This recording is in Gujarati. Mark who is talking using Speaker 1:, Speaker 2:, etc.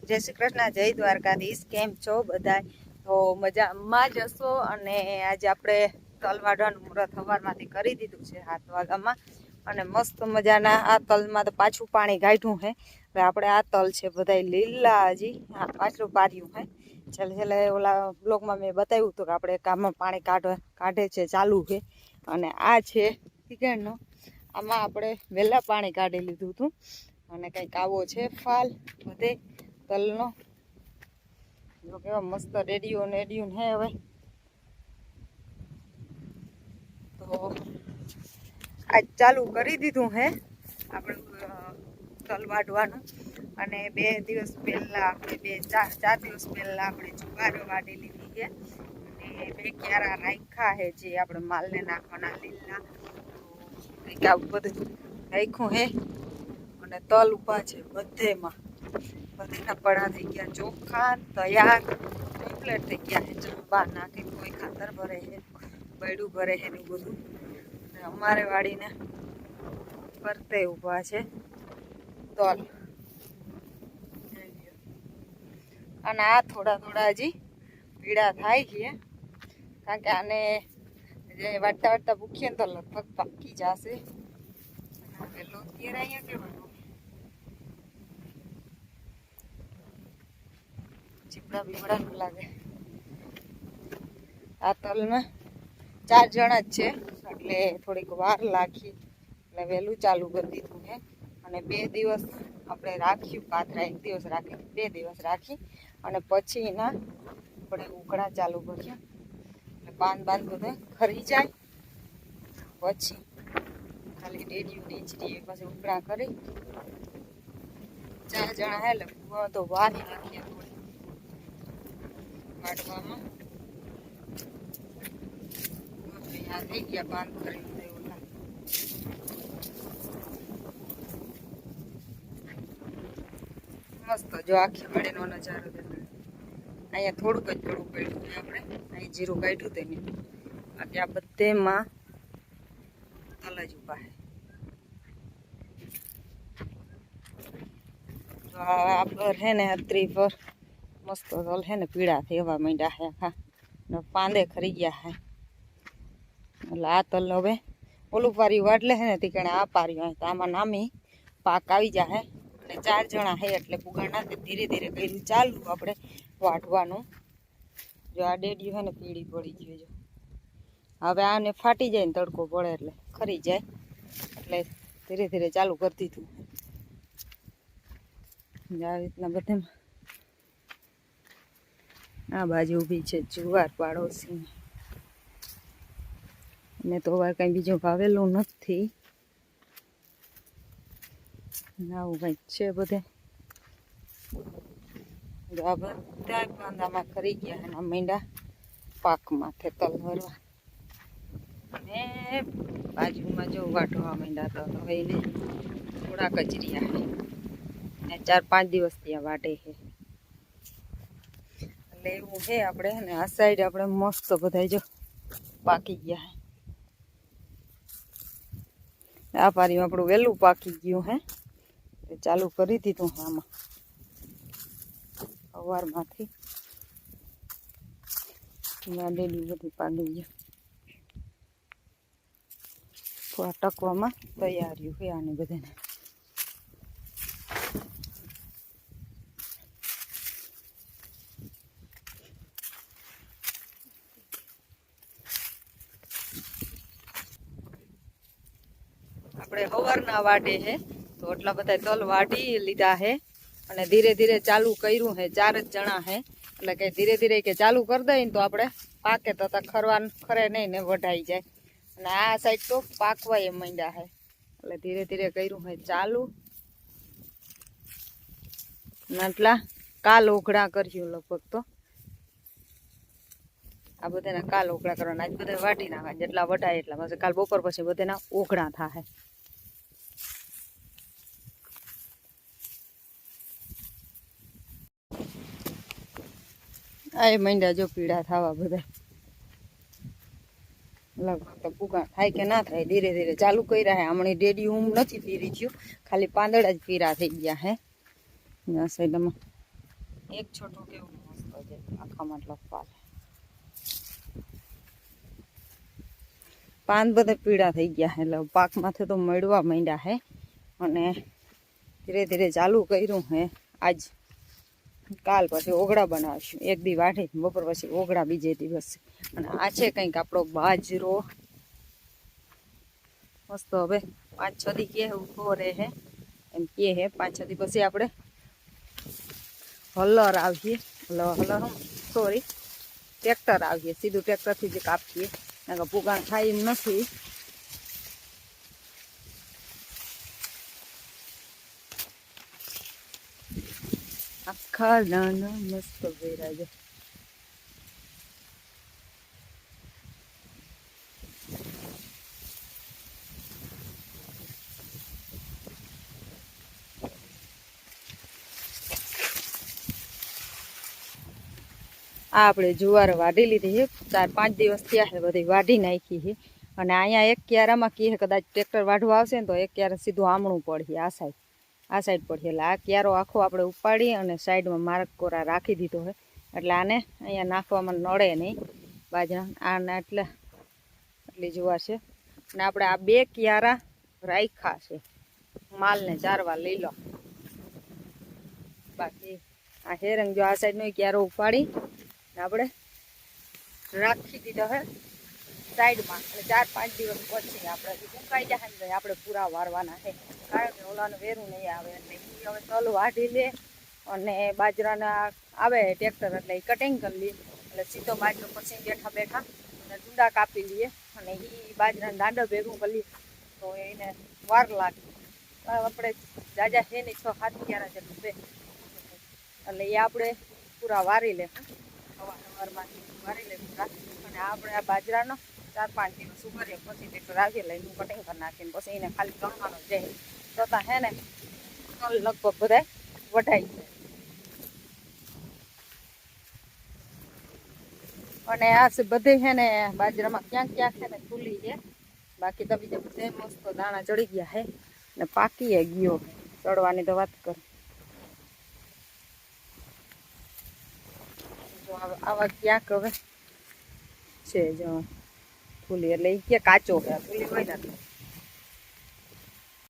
Speaker 1: જય શ્રી કૃષ્ણ, જય દ્વારકાધીશ। કેમ છો બધા? તો મજામાં જ હશો। અને આજે આપણે તલ વાઢવાનું મુહૂર્ત સવારમાંથી કરી દીધું છે 7 વાગ્યામાં। અને મસ્ત મજાના આ તલમાં તો પાછું પાણી કાઢ્યું છે। હવે આપણે આ તલ છે બધા લીલા, હજી આ પાછું પાર્યું છે। છેલ્લે ઓલા બ્લોગમાં મેં બતાવ્યું હતું કે આપણે કામમાં પાણી કાઢે છે ચાલુ છે। અને આ છે ઠીકનો, આમાં આપણે વહેલા પાણી કાઢી લીધું હતું। અને કંઈક આવો છે ફાલ બધે તલનો। જો કેવા મસ્ત રેડિયું હે। હવે તો આજ ચાલુ કરી દીધું હે આપણે તલ વાઢવાનું। અને 2 દિવસ પહેલા આપણે 4 દિવસ પહેલા આપણે જુવાર વાઢી લીધી છે। અને 2 ક્યારા રાખ્યા છે જે આપણે માલને નાખવાના લીલા। તો કંઈક આવું બધું રાખ્યું હે। અને તલ ઉભા છે બધેમાં પડા થઈ ગયા, ચોખ્ખા તૈયાર કમ્પ્લીટ થઈ ગયા છે। બહાર નાખી કોઈ ખાતર ભરે છે, બૈડું ભરે છે ને બધું। અમારે વાડીને ફરતે ઊભા છે તલ। અને આ થોડા હજી પીળા થાય છે, કારણ કે આને જે વાટતા ભૂખીએ ને તો લગભગ પાકી જશે। પેલો અત્યારે અહીંયા કેવાનું ચીપડા બીપડા ન લાગે। આ તલમાં 4 જણા જ છે એટલે થોડીક વાર લાગી, એટલે વહેલું ચાલુ કરી દીધું છે। અને 2 દિવસ આપણે રાખ્યું પાથરા, 1 દિવસ રાખી 2 દિવસ રાખી અને પછી એના આપણે ઉકળા ચાલુ કર્યા। એટલે બાંધ બધે ખરી જાય પછી ખાલી ડેડિયું નીચરી પછી ઉકળા કરી 4 જણા હે એટલે તો વારી નાખીએ થોડી વાટવામાં। આ થઈ ગયા બાંધ કરી ઓલા। મસ્ત જો આખી વાડીનો નજારો દેખાય। અહીંયા થોડુંક જ પડ્યું છે આપણે, અહીં જીરું કાઢ્યું તેને, બાકી આ બધેમાં તલ જ ઉભા છે। આ પર હે ને અત્રી પર મસ્ત તલ હે ને પીળા થવા માંડ્યા છે આખા, ને પાંદે ખરી ગયા છે। એટલે આ તલ હવે ઓલું પારી વાટલે છે ને તીકણે આ પાર્યું, તો આમાં નામી પાક આવી જાય। અને 4 જણા હે એટલે પુગાર નાખે ધીરે ધીરે કર્યું ચાલુ આપણે વાઢવાનું। જો આ ડેડિયું હે ને પીળી પડી ગયું, જો હવે આને ફાટી જાય ને તડકો પડે એટલે ખરી જાય, એટલે ધીરે ધીરે ચાલુ કરી દીધું। આવી રીતના બધે આ બાજુ ઊભી છે જુવાર પાડોશી, ને તો વાર કંઈ બીજું વાવેલું નથી। આવું કંઈક છે બધે। આ બધા પાંદામાં ખરી ગયા એના મીંડા પાક માથે તલ ભરવા। ને બાજુમાં જો વાઢવા મીંડા તો હવે એને થોડા કચરિયા છે ને 4-5 દિવસ ત્યાં વાટે છે, એટલે એવું છે આપણે। ને આ સાઈડ આપણે મસ્ત બધા જો પાકી ગયા છે। આ પારીમાં આપણું વહેલું પાકી ગયું હે, ચાલુ કરી દીધું હે આમાં સવારમાંથી। ડેલી બધી પાડી ગયું, થોડા ટકવામાં તૈયારીઓ છે આને બધાને। આપણે સવારના વાઢે છે તો એટલા બધા તલ વાઢી લીધા છે। અને ધીરે ધીરે ચાલુ કર્યું છે, 4 જ જણા છે એટલે કે ધીરે ધીરે કે ચાલુ કરી દઈએ તો આપણે પાકે તો ખરે નહીં ને વઢાઈ જાય। અને આ સાઈડ તો પાકવા એ માંડ્યા છે, એટલે ધીરે ધીરે કર્યું છે ચાલુ। એટલા કાલ ઓઘડા કર્યું લગભગ, તો આ બધાના કાલ ઓઘડા કરવાના, આજ બધા વાટી નાખવા જેટલા વઢાય એટલા, પછી કાલ બપોર પછી બધાના ઓઘડા થાય। આ માંડ્યા જો પીળા થવા બધા, લગભગ તો પુગાણ થાય કે ના થાય ધીરે ધીરે ચાલુ કર્યા છે। હમણાં ડેડિયું નથી પીરી થયું, ખાલી પાંદડા જ પીરા થઈ ગયા છે। આ સાઈડમાં એક છોટું કેવું મસ્ત છે આખામાં લખવા પાન બધા પીળા થઈ ગયા એટલે પાકમાંથી તો મળવા માંડ્યા હે અને ધીરે ધીરે ચાલુ કર્યું હે આજ કાલ પછી ઓગળા બનાવશું એક દી વાઢી બપોર પછી ઓગળા બીજે દિવસ અને આ છે કંઈક આપણો બાજરો મસ્ત હવે 5-6 દી કે ઉભો રહે હે એમ કે હે 5-6 દી પછી આપણે હલર આવીએ હલર સોરી ટ્રેક્ટર આવીએ સીધું ટ્રેક્ટરથી જ કાપીએ કારણ કે પુગાણ થાય એમ નથી આખા નાના મસ્ત વેરા છે આ આપણે જુવાર વાઢી લીધી છે 4-5 દિવસ થયા છે બધી વાઢી નાખી છે અને અહીંયા એક ક્યારામાં કે કદાચ ટ્રેક્ટર વાઢવા આવશે ને તો એક ક્યારા સીધું આમણું પડશે આ સાઈડ પડશે એટલે આ ક્યારો આખો આપણે ઉપાડી અને સાઈડમાં માર્ક કોરા રાખી દીધો છે એટલે આને અહીંયા નાખવામાં નડે નહીં બાજરા આને એટલી જુવાર છે અને આપણે આ 2 ક્યારા રાખ્યા છે માલને ચારવા લઈ લો બાકી આ હેરંગ જો આ સાઈડનો ક્યારો ઉપાડી આપણે રાખી દીધો હે સાઈડમાં એટલે 4-5 દિવસ પછી આપણે સુકાઈ જાય ને આપણે પૂરા વારવાના છે કારણ કે ઓલાનું વેરું નહીં આવે એટલે એ હવે તલ વાઢી લે અને બાજરાના આવે ટ્રેક્ટર એટલે એ કટિંગ કરી લે એટલે સીધો બાજરો પછી બેઠા બેઠા અને ડુંડા કાપી લઈએ અને એ બાજરાના દાંડો ભેગું કરી લઈએ તો એને વાર લાગે આપણે જાજા છે નહીં 6-7 ક્યારા જેટલું છે એટલે એ આપણે પૂરા વારી લે સવારમાંથી વારી લે પૂરા અને આપણે આ બાજરાનો 4-5 દિવસ ઉભરીએ પછી ટ્રેક્ટર આવીએ લઈને કટિંગ કરી નાખીને પછી એને ખાલી ગણવાનો જાય છતાં હે ને લગભગ બધા વઢાઈ જાય અને આ બધે છે ને બાજરામાં ક્યાંક ક્યાંક છે ને ખુલ્લી છે બાકી તો બીજા બધે મસ્ત દાણા ચડી ગયા છે ને પાકી ગયો ચડવાની તો વાત કર આવા ક્યાંક હવે છે જો ફૂલી એટલે એ કે કાચો છે ફૂલી હોય ને